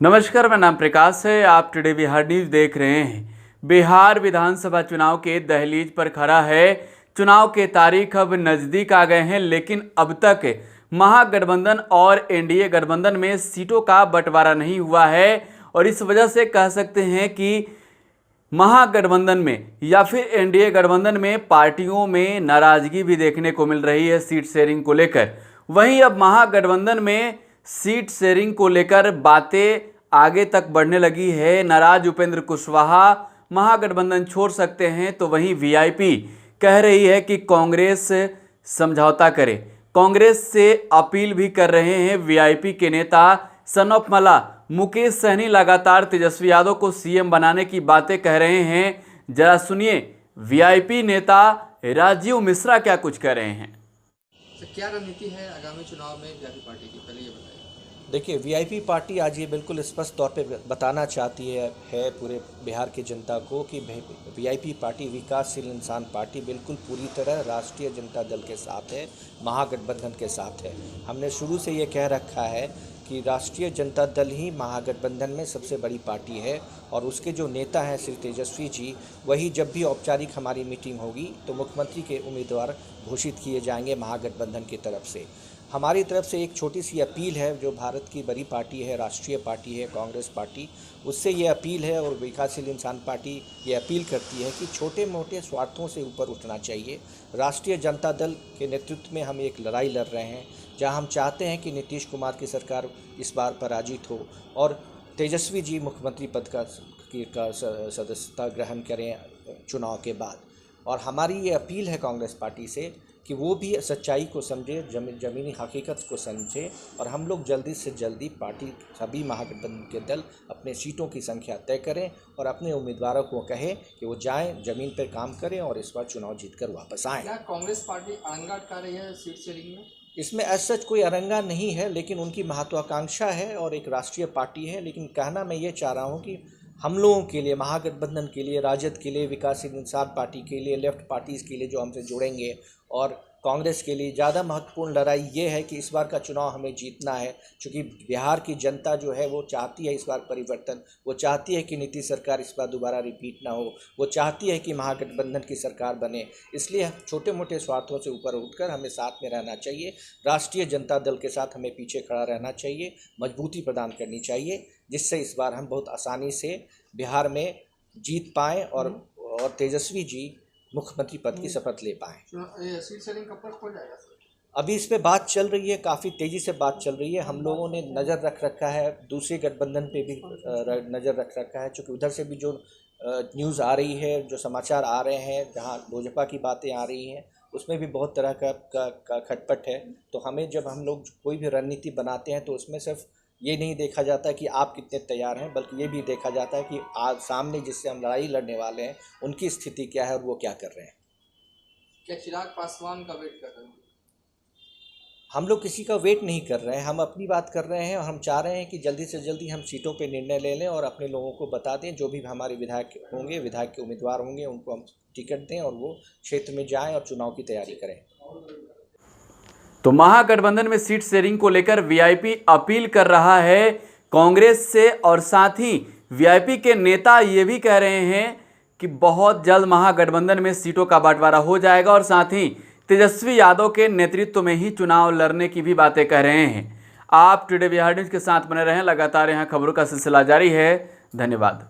नमस्कार, मेरा नाम प्रकाश है। आप टुडे बिहार न्यूज देख रहे हैं। बिहार विधानसभा चुनाव के दहलीज पर खड़ा है। चुनाव के तारीख अब नज़दीक आ गए हैं, लेकिन अब तक महागठबंधन और एनडीए गठबंधन में सीटों का बंटवारा नहीं हुआ है और इस वजह से कह सकते हैं कि महागठबंधन में या फिर एनडीए गठबंधन में पार्टियों में नाराजगी भी देखने को मिल रही है सीट शेयरिंग को लेकर। वहीं अब महागठबंधन में सीट शेयरिंग को लेकर बातें आगे तक बढ़ने लगी है। नाराज उपेंद्र कुशवाहा महागठबंधन छोड़ सकते हैं, तो वहीं वीआईपी कह रही है कि कांग्रेस समझौता करे। कांग्रेस से अपील भी कर रहे हैं। वीआईपी के नेता सन ऑफ मला मुकेश सहनी लगातार तेजस्वी यादव को सीएम बनाने की बातें कह रहे हैं। जरा सुनिए वीआईपी नेता राजीव मिश्रा क्या कुछ कह रहे हैं। तो क्या रणनीति है आगामी चुनाव में वीआईपी पार्टी की, पहले ये बताइए। देखिए, वीआईपी पार्टी आज ये बिल्कुल स्पष्ट तौर पे बताना चाहती है पूरे बिहार की जनता को कि वीआईपी पार्टी विकासशील इंसान पार्टी बिल्कुल पूरी तरह राष्ट्रीय जनता दल के साथ है, महागठबंधन के साथ है। हमने शुरू से ये कह रखा है कि राष्ट्रीय जनता दल ही महागठबंधन में सबसे बड़ी पार्टी है और उसके जो नेता हैं श्री तेजस्वी जी, वही जब भी औपचारिक हमारी मीटिंग होगी तो मुख्यमंत्री के उम्मीदवार घोषित किए जाएंगे महागठबंधन की तरफ से। हमारी तरफ से एक छोटी सी अपील है, जो भारत की बड़ी पार्टी है, राष्ट्रीय पार्टी है कांग्रेस पार्टी, उससे ये अपील है और विकासशील इंसान पार्टी ये अपील करती है कि छोटे मोटे स्वार्थों से ऊपर उठना चाहिए। राष्ट्रीय जनता दल के नेतृत्व में हम एक लड़ाई लड़ रहे हैं, जहां हम चाहते हैं कि नीतीश कुमार की सरकार इस बार पराजित हो और तेजस्वी जी मुख्यमंत्री पद का सदस्यता ग्रहण करें चुनाव के बाद। और हमारी ये अपील है कांग्रेस पार्टी से कि वो भी सच्चाई को समझे, ज़मीनी हकीकत को समझे और हम लोग जल्दी से जल्दी पार्टी सभी महागठबंधन के दल अपने सीटों की संख्या तय करें और अपने उम्मीदवारों को कहें कि वो जाएं, ज़मीन पर काम करें और इस बार चुनाव जीतकर वापस आएँ। क्या कांग्रेस पार्टी अड़ंगा अटका रही है सीट शेयरिंग में? इसमें एज सच कोई अरंगा नहीं है, लेकिन उनकी महत्वाकांक्षा है और एक राष्ट्रीय पार्टी है। लेकिन कहना मैं ये चाह रहा हूँ कि हम लोगों के लिए, महागठबंधन के लिए, राजद के लिए, विकासशील इंसान पार्टी के लिए, लेफ्ट पार्टीज़ के लिए जो हमसे जुड़ेंगे और कांग्रेस के लिए ज़्यादा महत्वपूर्ण लड़ाई ये है कि इस बार का चुनाव हमें जीतना है, क्योंकि बिहार की जनता जो है वो चाहती है इस बार परिवर्तन। वो चाहती है कि नीतीश सरकार इस बार दोबारा रिपीट ना हो। वो चाहती है कि महागठबंधन की सरकार बने। इसलिए छोटे मोटे स्वार्थों से ऊपर उठकर हमें साथ में रहना चाहिए। राष्ट्रीय जनता दल के साथ हमें पीछे खड़ा रहना चाहिए, मजबूती प्रदान करनी चाहिए, जिससे इस बार हम बहुत आसानी से बिहार में जीत पाएँ और तेजस्वी जी मुख्यमंत्री पद की शपथ ले पाएँ। सीट शेयरिंग कब तक हो जाएगा सर? अभी इस पे बात चल रही है, काफ़ी तेज़ी से बात चल रही है। हम लोगों ने नज़र रख रखा है, दूसरे गठबंधन पे भी नज़र रख रखा है, क्योंकि उधर से भी जो न्यूज़ आ रही है, जो समाचार आ रहे हैं, जहाँ भाजपा की बातें आ रही हैं, उसमें भी बहुत तरह का खटपट है। तो हमें जब हम लोग कोई भी रणनीति बनाते हैं तो उसमें सिर्फ ये नहीं देखा जाता कि आप कितने तैयार हैं, बल्कि ये भी देखा जाता है कि आज सामने जिससे हम लड़ाई लड़ने वाले हैं उनकी स्थिति क्या है और वो क्या कर रहे हैं। क्या चिराग पासवान का वेट कर रहे हैं? हम लोग किसी का वेट नहीं कर रहे हैं, हम अपनी बात कर रहे हैं और हम चाह रहे हैं कि जल्दी से जल्दी हम सीटों पे निर्णय ले लें और अपने लोगों को बता दें, जो भी हमारे विधायक होंगे, विधायक के उम्मीदवार होंगे, उनको हम टिकट दें और वो क्षेत्र में जाएं और चुनाव की तैयारी करें। तो महागठबंधन में सीट शेयरिंग को लेकर वीआईपी अपील कर रहा है कांग्रेस से और साथ ही वीआईपी के नेता ये भी कह रहे हैं कि बहुत जल्द महागठबंधन में सीटों का बंटवारा हो जाएगा और साथ ही तेजस्वी यादव के नेतृत्व में ही चुनाव लड़ने की भी बातें कह रहे हैं। आप टुडे बिहार न्यूज के साथ बने रहें, लगातार यहाँ खबरों का सिलसिला जारी है। धन्यवाद।